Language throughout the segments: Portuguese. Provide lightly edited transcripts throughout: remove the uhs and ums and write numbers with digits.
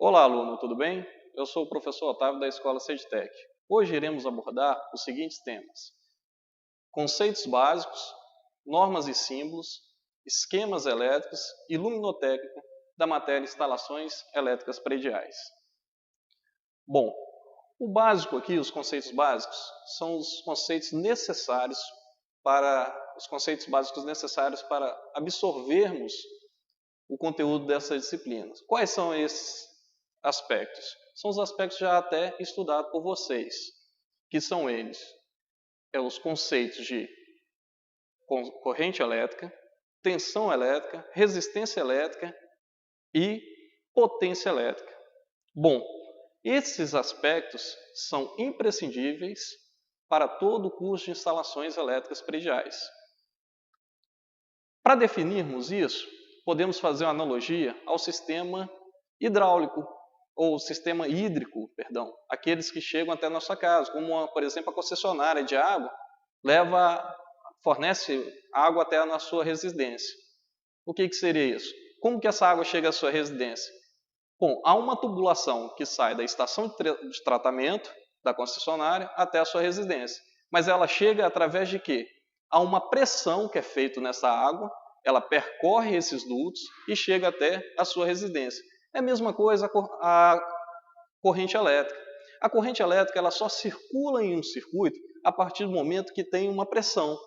Olá, aluno, tudo bem? Eu sou o professor Otávio da Escola Cedtec. Hoje iremos abordar os seguintes temas: conceitos básicos, normas e símbolos, esquemas elétricos e luminotécnica da matéria Instalações Elétricas Prediais. Bom, o básico aqui, os conceitos básicos, são os conceitos básicos necessários para absorvermos o conteúdo dessas disciplinas. Quais são esses aspectos? São os aspectos já até estudados por vocês, que são eles: os conceitos de corrente elétrica, tensão elétrica, resistência elétrica e potência elétrica. Bom, esses aspectos são imprescindíveis para todo o curso de instalações elétricas prediais. Para definirmos isso, podemos fazer uma analogia ao sistema hidráulico, ou sistema hídrico, aqueles que chegam até a nossa casa, como, por exemplo, a concessionária de água fornece água até a sua residência. O que seria isso? Como que essa água chega à sua residência? Bom, há uma tubulação que sai da estação de tratamento da concessionária até a sua residência. Mas ela chega através de quê? Há uma pressão que é feita nessa água, ela percorre esses dutos e chega até a sua residência. É a mesma coisa a corrente elétrica. A corrente elétrica ela só circula em um circuito a partir do momento que tem uma pressão.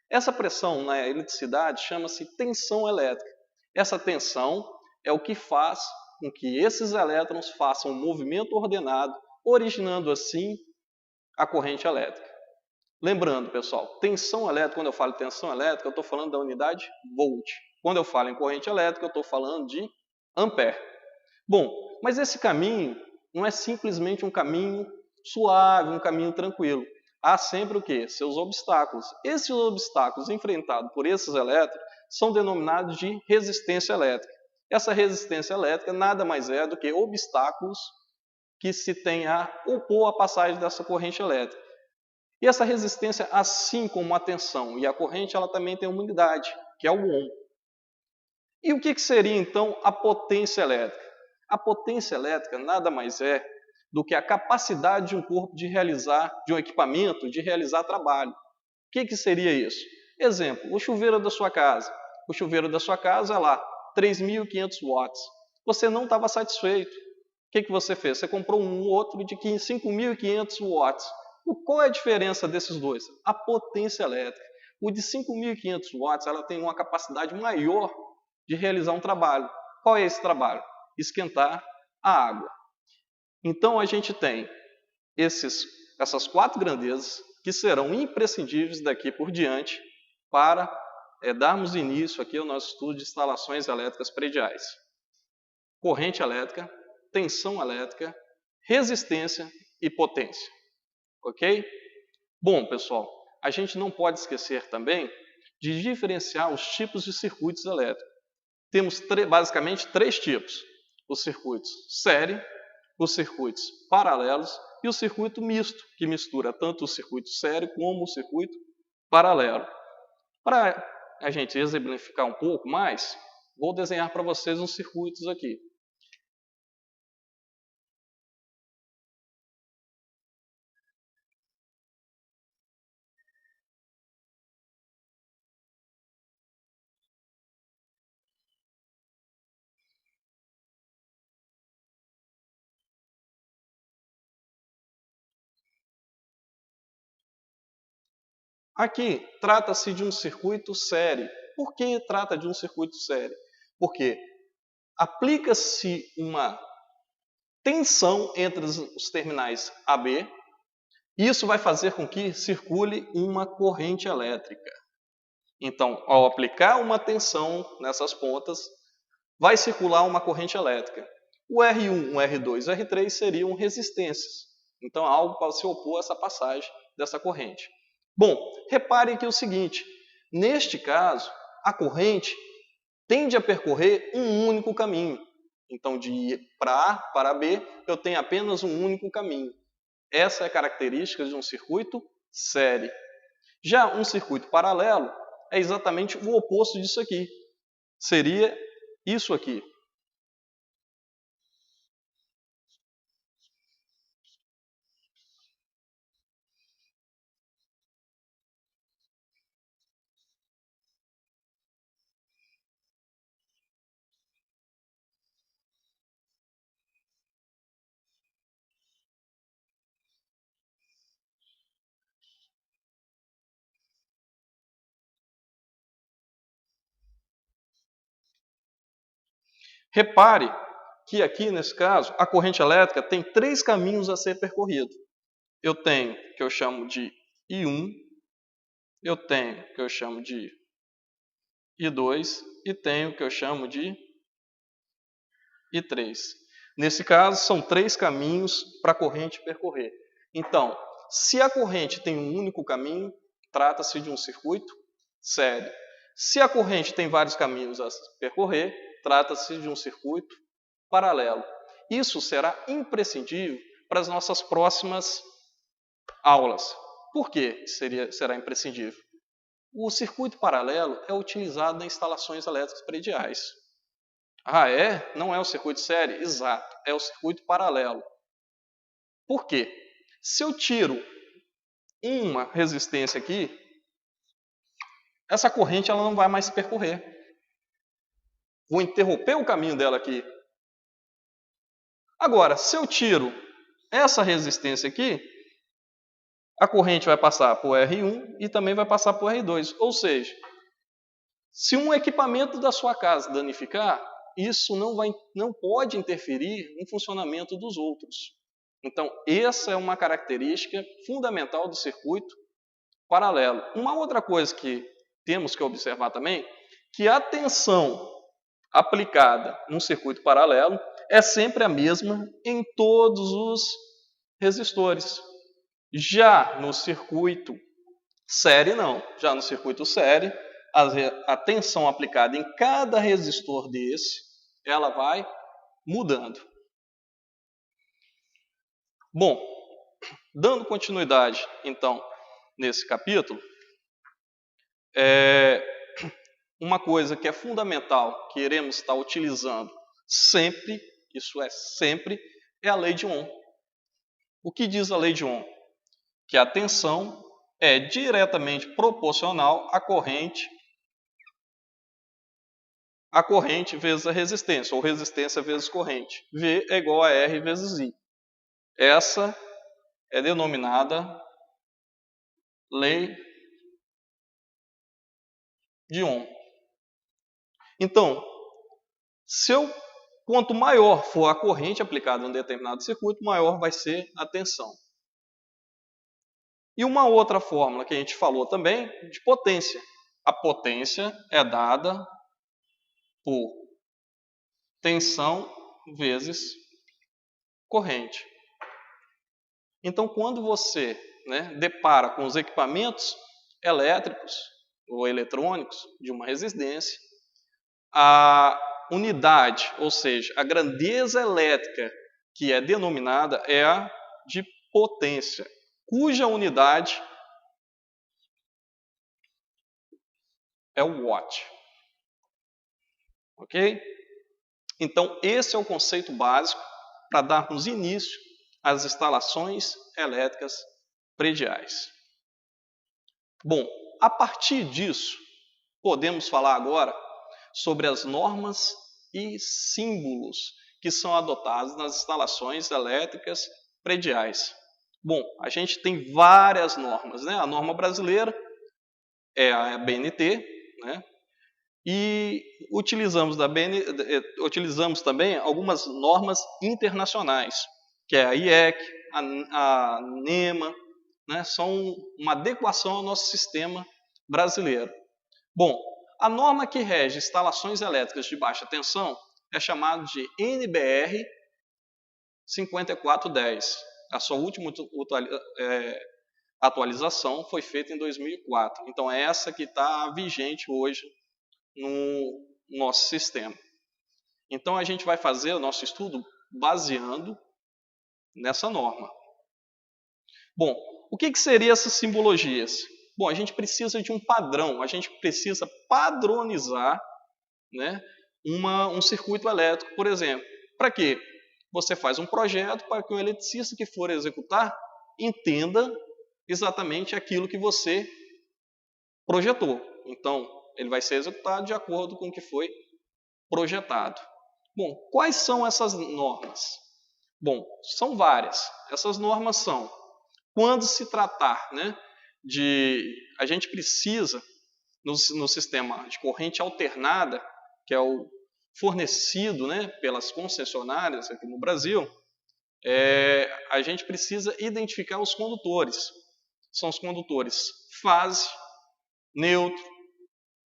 Essa pressão na eletricidade chama-se tensão elétrica. Essa tensão é o que faz com que esses elétrons façam um movimento ordenado, originando assim a corrente elétrica. Lembrando, pessoal, tensão elétrica, quando eu falo tensão elétrica, eu estou falando da unidade volt. Quando eu falo em corrente elétrica, eu estou falando de ampere. Bom, mas esse caminho não é simplesmente um caminho suave, um caminho tranquilo. Há sempre o quê? Seus obstáculos. Esses obstáculos enfrentados por esses elétrons são denominados de resistência elétrica. Essa resistência elétrica nada mais é do que obstáculos que se tem a opor a passagem dessa corrente elétrica. E essa resistência, assim como a tensão e a corrente, ela também tem uma unidade, que é o Ohm. E o que seria, então, a potência elétrica? A potência elétrica nada mais é do que a capacidade de um corpo de um equipamento, de realizar trabalho. O que seria isso? Exemplo, o chuveiro da sua casa. O chuveiro da sua casa é lá, 3.500 watts. Você não estava satisfeito. O que você fez? Você comprou um outro de 5.500 watts. Qual é a diferença desses dois? A potência elétrica. O de 5.500 watts ela tem uma capacidade maior de realizar um trabalho. Qual é esse trabalho? Esquentar a água. Então a gente tem essas quatro grandezas que serão imprescindíveis daqui por diante para darmos início aqui ao nosso estudo de instalações elétricas prediais. Corrente elétrica, tensão elétrica, resistência e potência. Ok? Bom, pessoal, a gente não pode esquecer também de diferenciar os tipos de circuitos elétricos. Temos basicamente três tipos: os circuitos série, os circuitos paralelos e o circuito misto, que mistura tanto o circuito série como o circuito paralelo. Para a gente exemplificar um pouco mais, vou desenhar para vocês uns circuitos aqui. Aqui trata-se de um circuito série. Por que trata de um circuito série? Porque aplica-se uma tensão entre os terminais AB, e isso vai fazer com que circule uma corrente elétrica. Então, ao aplicar uma tensão nessas pontas, vai circular uma corrente elétrica. O R1, o R2 e o R3 seriam resistências. Então, algo para se opor a essa passagem dessa corrente. Bom, reparem aqui o seguinte: neste caso, a corrente tende a percorrer um único caminho. Então, de para A para B, eu tenho apenas um único caminho. Essa é a característica de um circuito série. Já um circuito paralelo é exatamente o oposto disso aqui. Seria isso aqui. Repare que aqui, nesse caso, a corrente elétrica tem 3 caminhos a ser percorrido. Eu tenho o que eu chamo de I1, eu tenho o que eu chamo de I2 e tenho o que eu chamo de I3. Nesse caso, são 3 caminhos para a corrente percorrer. Então, se a corrente tem um único caminho, trata-se de um circuito sério. Se a corrente tem vários caminhos a percorrer, trata-se de um circuito paralelo. Isso será imprescindível para as nossas próximas aulas. Por que será imprescindível? O circuito paralelo é utilizado em instalações elétricas prediais. Ah, é? Não é o circuito sério? Exato, é o circuito paralelo. Por quê? Se eu tiro uma resistência aqui, essa corrente ela não vai mais percorrer. Vou interromper o caminho dela aqui. Agora, se eu tiro essa resistência aqui, a corrente vai passar por R1 e também vai passar por R2. Ou seja, se um equipamento da sua casa danificar, isso não pode interferir no funcionamento dos outros. Então, essa é uma característica fundamental do circuito paralelo. Uma outra coisa que temos que observar também, que a tensão aplicada num circuito paralelo é sempre a mesma em todos os resistores. Já no circuito série, não. Já no circuito série, a tensão aplicada em cada resistor desse, ela vai mudando. Bom, dando continuidade, então, nesse capítulo, uma coisa que é fundamental, que iremos estar utilizando sempre, isso é sempre, é a lei de Ohm. O que diz a lei de Ohm? Que a tensão é diretamente proporcional à corrente vezes a resistência, ou resistência vezes corrente. V é igual a R vezes I. Essa é denominada lei de Ohm. Então, quanto maior for a corrente aplicada em um determinado circuito, maior vai ser a tensão. E uma outra fórmula que a gente falou também, de potência. A potência é dada por tensão vezes corrente. Então, quando você depara com os equipamentos elétricos ou eletrônicos de uma resistência, a unidade, ou seja, a grandeza elétrica que é denominada é a de potência, cuja unidade é o watt. Ok? Então, esse é o conceito básico para darmos início às instalações elétricas prediais. Bom, a partir disso, podemos falar agora sobre as normas e símbolos que são adotados nas instalações elétricas prediais. Bom, a gente tem várias normas, né? A norma brasileira é a BNT, né? E utilizamos também algumas normas internacionais, que é a IEC, a NEMA, né? São uma adequação ao nosso sistema brasileiro. Bom, a norma que rege instalações elétricas de baixa tensão é chamada de NBR 5410. A sua última atualização foi feita em 2004. Então, é essa que está vigente hoje no nosso sistema. Então, a gente vai fazer o nosso estudo baseando nessa norma. Bom, o que seriam essas simbologias? Bom, a gente precisa de um padrão, a gente precisa padronizar, né, um circuito elétrico, por exemplo. Para quê? Você faz um projeto para que o eletricista que for executar entenda exatamente aquilo que você projetou. Então, ele vai ser executado de acordo com o que foi projetado. Bom, quais são essas normas? Bom, são várias. Essas normas são, quando se tratar, a gente precisa, no sistema de corrente alternada, que é o fornecido, né, pelas concessionárias aqui no Brasil, a gente precisa identificar os condutores. São os condutores fase, neutro,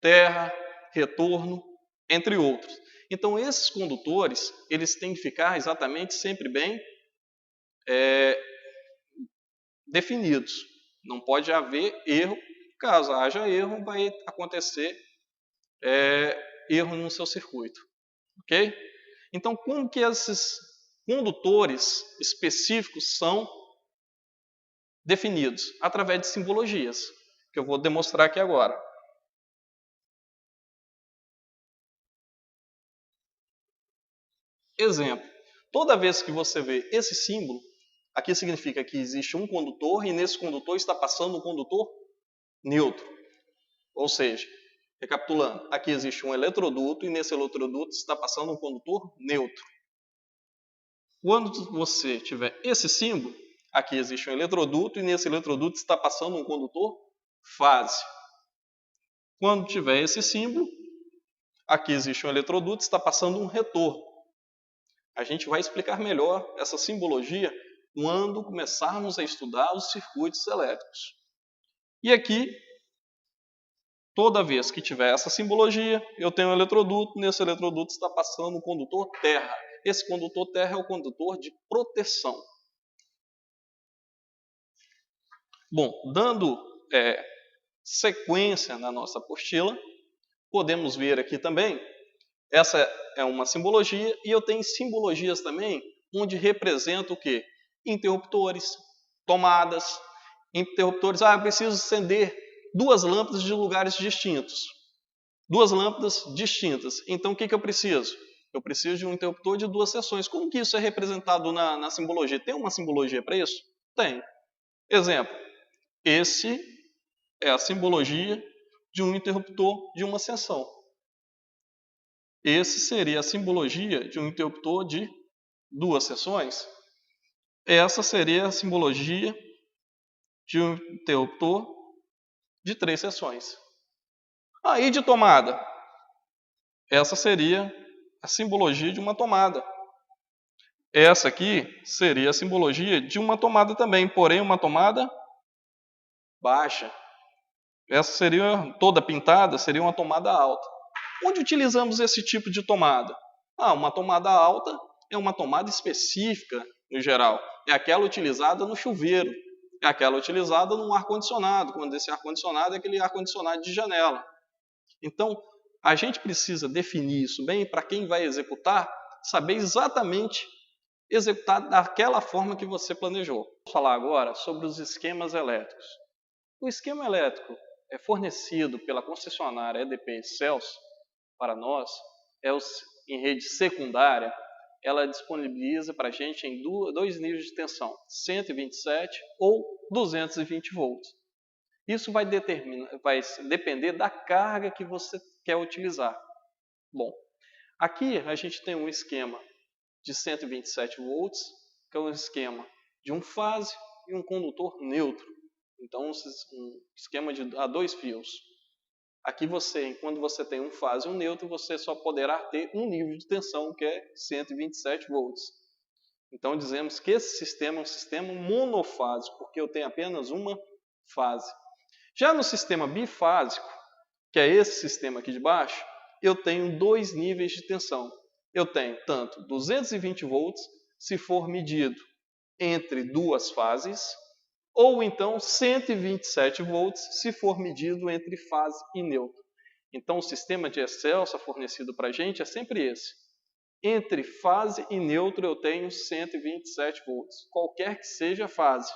terra, retorno, entre outros. Então, esses condutores, eles têm que ficar exatamente sempre bem definidos. Não pode haver erro. Caso haja erro, vai acontecer erro no seu circuito. Ok? Então, como que esses condutores específicos são definidos? Através de simbologias, que eu vou demonstrar aqui agora. Exemplo. Toda vez que você vê esse símbolo, aqui significa que existe um condutor e nesse condutor está passando um condutor neutro. Ou seja, recapitulando, aqui existe um eletroduto e nesse eletroduto está passando um condutor neutro. Quando você tiver esse símbolo, aqui existe um eletroduto e nesse eletroduto está passando um condutor fase. Quando tiver esse símbolo, aqui existe um eletroduto e está passando um retorno. A gente vai explicar melhor essa simbologia quando começarmos a estudar os circuitos elétricos. E aqui, toda vez que tiver essa simbologia, eu tenho um eletroduto, nesse eletroduto está passando um condutor terra. Esse condutor terra é o condutor de proteção. Bom, dando sequência na nossa apostila, podemos ver aqui também, essa é uma simbologia, e eu tenho simbologias também, onde representa o quê? Interruptores, tomadas, interruptores. Eu preciso acender 2 lâmpadas de lugares distintos. 2 lâmpadas distintas. Então, o que eu preciso? Eu preciso de um interruptor de 2 seções. Como que isso é representado na simbologia? Tem uma simbologia para isso? Tem. Exemplo, esse é a simbologia de um interruptor de uma seção. Esse seria a simbologia de um interruptor de 2 seções. Essa seria a simbologia de um interruptor de 3 seções. Aí de tomada. Essa seria a simbologia de uma tomada. Essa aqui seria a simbologia de uma tomada também, porém uma tomada baixa. Essa seria toda pintada, seria uma tomada alta. Onde utilizamos esse tipo de tomada? Uma tomada alta é uma tomada específica, no geral. É aquela utilizada no chuveiro. É aquela utilizada no ar-condicionado, quando esse ar-condicionado é aquele ar-condicionado de janela. Então, a gente precisa definir isso bem para quem vai executar, saber exatamente executar daquela forma que você planejou. Vou falar agora sobre os esquemas elétricos. O esquema elétrico é fornecido pela concessionária EDP Celso para nós, em rede secundária, ela disponibiliza para a gente em 2 níveis de tensão, 127 ou 220 volts. Isso vai depender da carga que você quer utilizar. Bom, aqui a gente tem um esquema de 127 volts, que é um esquema de um fase e um condutor neutro. Então, um esquema a 2 fios. Aqui quando você tem um fase e um neutro, você só poderá ter um nível de tensão, que é 127 volts. Então, dizemos que esse sistema é um sistema monofásico, porque eu tenho apenas uma fase. Já no sistema bifásico, que é esse sistema aqui de baixo, eu tenho 2 níveis de tensão. Eu tenho tanto 220 volts, se for medido entre 2 fases, ou então 127 volts, se for medido entre fase e neutro. Então, o sistema de Celsa fornecido para a gente é sempre esse. Entre fase e neutro, eu tenho 127 volts, qualquer que seja a fase.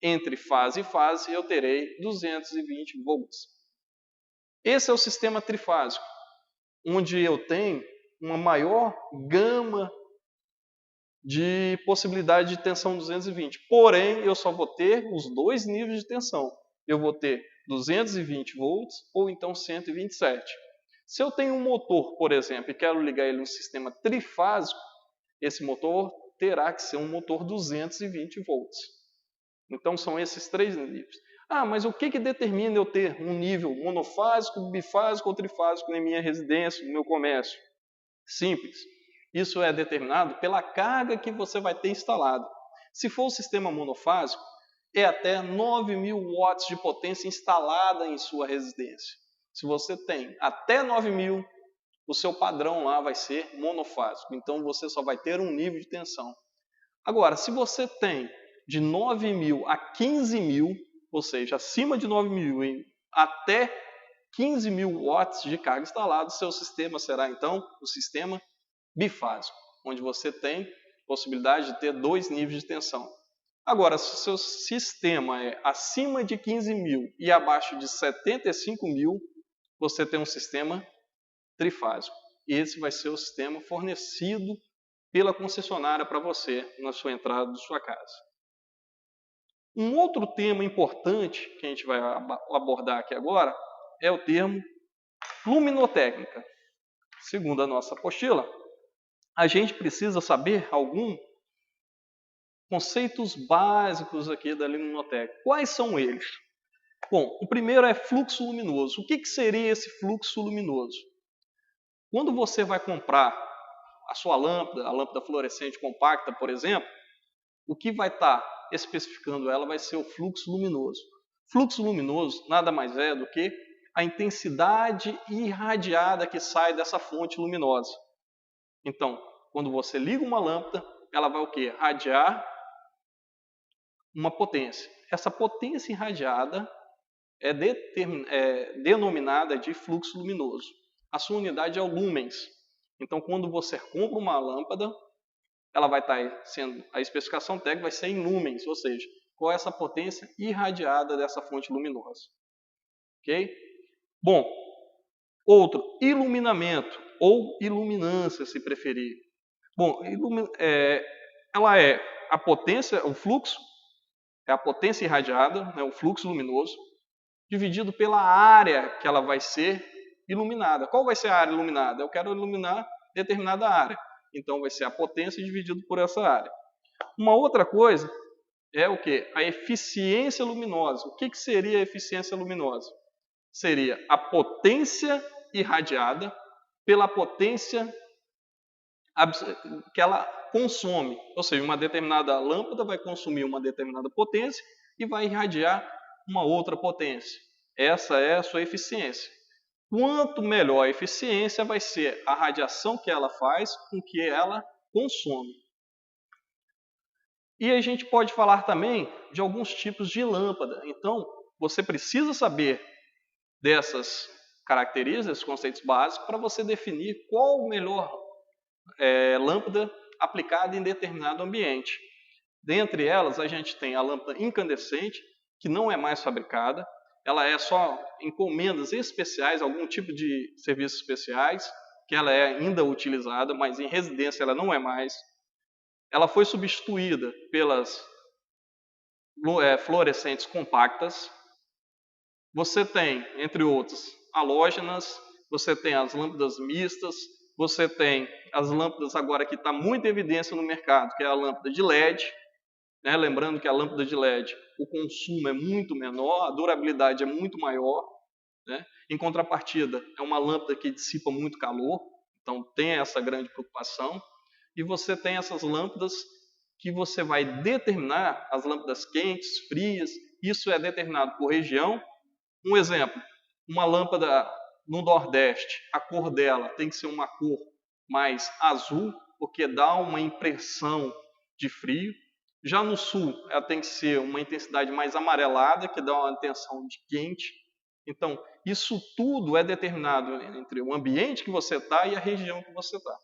Entre fase e fase, eu terei 220 volts. Esse é o sistema trifásico, onde eu tenho uma maior gama de possibilidade de tensão 220. Porém, eu só vou ter os 2 níveis de tensão. Eu vou ter 220 volts ou então 127. Se eu tenho um motor, por exemplo, e quero ligar ele no sistema trifásico, esse motor terá que ser um motor 220 volts. Então, são esses 3 níveis. Mas o que determina eu ter um nível monofásico, bifásico ou trifásico na minha residência, no meu comércio? Simples. Isso é determinado pela carga que você vai ter instalado. Se for o sistema monofásico, é até 9.000 watts de potência instalada em sua residência. Se você tem até 9.000, o seu padrão lá vai ser monofásico. Então você só vai ter um nível de tensão. Agora, se você tem de 9.000 a 15.000, ou seja, acima de 9.000 e até 15.000 watts de carga instalada, seu sistema será então o sistema bifásico, onde você tem possibilidade de ter 2 níveis de tensão. Agora, se o seu sistema é acima de 15.000 e abaixo de 75.000, você tem um sistema trifásico. Esse vai ser o sistema fornecido pela concessionária para você na sua entrada de sua casa. Um outro tema importante que a gente vai abordar aqui agora é o termo luminotécnica. Segundo a nossa apostila, a gente precisa saber alguns conceitos básicos aqui da luminotécnica. Quais são eles? Bom, o primeiro é fluxo luminoso. O que seria esse fluxo luminoso? Quando você vai comprar a sua lâmpada, a lâmpada fluorescente compacta, por exemplo, o que vai estar especificando ela vai ser o fluxo luminoso. Fluxo luminoso nada mais é do que a intensidade irradiada que sai dessa fonte luminosa. Então, quando você liga uma lâmpada, ela vai o quê? Radiar uma potência. Essa potência irradiada é denominada de fluxo luminoso. A sua unidade é o lumens. Então, quando você compra uma lâmpada, ela vai estar sendo, a especificação técnica vai ser em lumens, ou seja, qual é essa potência irradiada dessa fonte luminosa. Ok? Bom, outro, iluminamento ou iluminância, se preferir. Bom, ela é a potência, o fluxo, é a potência irradiada, né, o fluxo luminoso, dividido pela área que ela vai ser iluminada. Qual vai ser a área iluminada? Eu quero iluminar determinada área. Então, vai ser a potência dividido por essa área. Uma outra coisa é o quê? A eficiência luminosa. O que seria a eficiência luminosa? Seria a potência irradiada pela potência que ela consome. Ou seja, uma determinada lâmpada vai consumir uma determinada potência e vai irradiar uma outra potência. Essa é a sua eficiência. Quanto melhor a eficiência, vai ser a radiação que ela faz com que ela consome. E a gente pode falar também de alguns tipos de lâmpada. Então, você precisa saber dessas características, desses conceitos básicos, para você definir qual o melhor lâmpada aplicada em determinado ambiente. Dentre elas, a gente tem a lâmpada incandescente, que não é mais fabricada. Ela é só encomendas especiais, algum tipo de serviços especiais, que ela é ainda utilizada, mas em residência ela não é mais. Ela foi substituída pelas fluorescentes compactas. Você tem, entre outros, halógenas, você tem as lâmpadas mistas, você tem as lâmpadas agora que está muito em evidência no mercado, que é a lâmpada de LED. Né? Lembrando que a lâmpada de LED, o consumo é muito menor, a durabilidade é muito maior. Né? Em contrapartida, é uma lâmpada que dissipa muito calor, então tem essa grande preocupação. E você tem essas lâmpadas que você vai determinar, as lâmpadas quentes, frias, isso é determinado por região. Um exemplo, uma lâmpada no Nordeste, a cor dela tem que ser uma cor mais azul, porque dá uma impressão de frio. Já no Sul, ela tem que ser uma intensidade mais amarelada, que dá uma intenção de quente. Então, isso tudo é determinado entre o ambiente que você está e a região que você está.